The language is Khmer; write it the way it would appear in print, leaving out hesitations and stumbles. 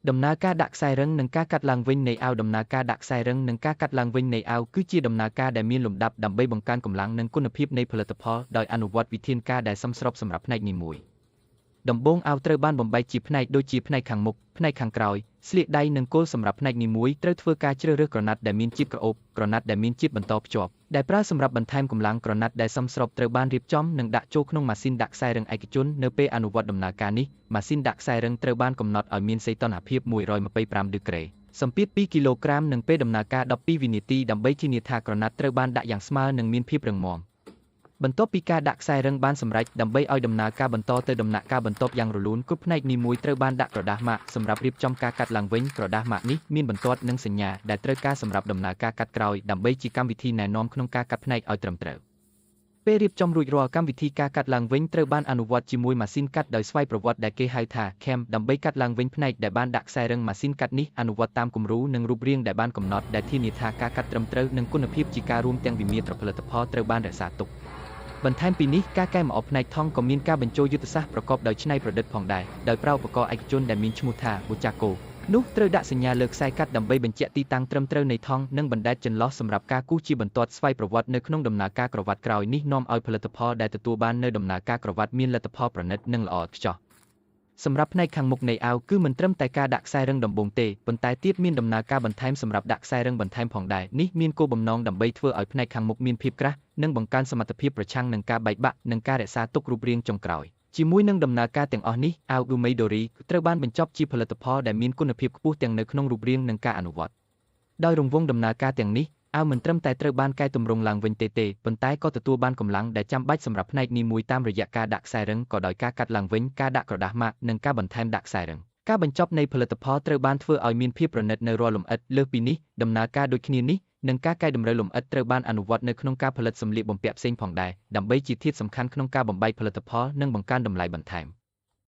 ដំណើរការដាក់ខ្សែរឹងនិងការកាត់ឡើងវិញនៃអាវដំណើរការដាក់ខ្សែរឹងនិងការកាត់ឡើងវិញនៃអាវគឺជាដំណើរការដែលមានលំដាប់ដើម្បីបង្កើនកម្លាំងនិងគុណភាពនៃផលិតផលដោយអនុវត្តវិធានការដែលសមស្របសម្រាប់ផ្នែកនីមួយដំបូងអាវត្រូវបានបំបែកជាផ្នែកដូចជាផ្នែកខាងមុខផ្នែកខាងក្រោយស្លៀកដៃនិងគល់សម្រាប់ផ្នែកនីមួយត្រូវធ្វើការជ្រើសរើសក្រណាត់ដែលមានជាតិក្រអូបក្រណាត់ដែលមានជាតិបន្តភ្ជាប់ដែលប្រើសម្រាប់បន្ថែមកម្លាំងក្រណាត់ដែលសមស្របត្រូវបានរៀបចំនិងដាក់ចូលក្នុងម៉ាស៊ីនដាក់ខ្សែរឹងឯកជននៅពេលអនុវត្តដំណើរការនេះម៉ាស៊ីនដាក់ខ្សែរឹងត្រូវបានកំណត់ឲ្យមានសីតុណ្ហភាព125ដឺក្រេសម្ពាធ2គីឡូក្រាមនិងពេលដំណើរការ12វិនាទីដើម្បីធានាថាក្រណាត់ត្រូវបានដាក់យ៉ាងស្មើនិងមានភាពរឹងមាំបន្ទាប់ពីការដាក់ខ្សែរឹងបានសម្រេចដើម្បីឲ្យដំណើរការបន្តទៅដំណាក់កាលបន្ទាប់យ៉ាងរលូនគ្រប់ផ្នែកនីមួយត្រូវបានដាក់ក្រដាសម៉ាកសម្រាប់រៀបចំការកាត់ឡើងវិញក្រដាសម៉ាកនេះមានបន្ទាត់និងសញ្ញាដែលត្រូវការសម្រាប់ដំណើរការកាត់ក្រោយដើម្បីជាកម្មវិធីណែនាំក្នុងការកាត់ផ្នែកឲ្យត្រឹមត្រូវពេលរៀបចំរួចរាល់កម្មវិធីការកាត់ឡើងវិញត្រូវបានអនុវត្តជាមួយម៉ាស៊ីនកាត់ដោយស្វ័យប្រវត្តិដែលគេហៅថា CAM ដើម្បីកាត់ឡើងវិញផ្នែកដែលបានដាក់ខ្សែរឹងម៉ាស៊ីនកាត់នេះអនុវត្តតាមគំរូនិងរូបរាងដែលបានកំណត់ដែលធានាថាការកាត់ត្រឹមត្រូវនិងគុណភាពជាការរួមទាំងវិមាត្រផលិតផលត្រូវបានរក្សាទុកបន្ថែមពីនេះការកែម្អផ្នែកថង់ក៏មានការបញ្ចូលយុទ្ធសាស្ត្រប្រកបដោយច្នៃប្រឌិតផងដែរដោយប្រើឧបករណ៍ឯកជនដែលមានឈ្មោះថា Bochaco នោះត្រូវដាក់សញ្ញាលើខ្សែកាត់ដើម្បីបញ្ជាក់ទីតាំងត្រឹមត្រូវនៃថង់និងបណ្ដែតចន្លោះសម្រាប់ការគូសជាបន្ទាត់ស្វ័យប្រវត្តិនៅក្នុងដំណើរការក្រវ៉ាត់ក្រោយនេះនាំឲ្យផលិតផលដែលទទួលបាននៅដំណើរការក្រវ៉ាត់មានលទ្ធផលប្រណិតនិងល្អឥតខ្ចោះសម្រាប់ផ្នែកខាងមុខនៃអាវគឺមិនត្រឹមតែការដាក់ខ្សែរឹងដំបូងទេប៉ុន្តែទៀតមានដំណើរការបន្ថែមសម្រាប់ដាក់ខ្សែរឹងបន្ថែមផងដែរនេះមានគោលបំណងដើម្បីធ្វើឲ្យផ្នែកខាងមុខមានភាពក្រាស់និងបង្កើនសមត្ថភាពប្រឆាំងនឹងការបែកបាក់និងការរក្សាទុករូបរាងចុងក្រោយជាមួយនឹងដំណើរការទាំងអស់នេះអាវ Umedori ត្រូវបានបញ្ចប់ជាផលិតផលដែលមានគុណភាពខ្ពស់ទាំងនៅក្នុងរូបរាងនិងការអនុវត្តដោយរង្វង់ដំណើរការទាំងនេះអាវមិនត្រឹមតែត្រូវបានកែទម្រង់ឡើងវិញទេប៉ុន្តែក៏ទទួលបានកម្លាំងដែលចាំបាច់សម្រាប់ផ្នែកនីមួយតាមរយៈការដាក់ខ្សែរឹងក៏ដោយការកាត់ឡើងវិញការដាក់ក្រដាសម៉ាកនិងការបន្ថែមដាក់ខ្សែរឹងការបញ្ចប់នៃផលិតផលត្រូវបានធ្វើឲ្យមានភាពប្រណិតនៅរាល់លម្អិតលើសពីនេះដំណើរការដូចគ្នានេះនិងការកែតម្រូវលម្អិតត្រូវបានអនុវត្តនៅក្នុងការផលិតសម្លៀកបំពាក់ផ្សេងផងដែរដើម្បីជាធាតុសំខាន់ក្នុងការបំបែកផលិតផលនិងបង្កើនតម្លៃបន្ថែម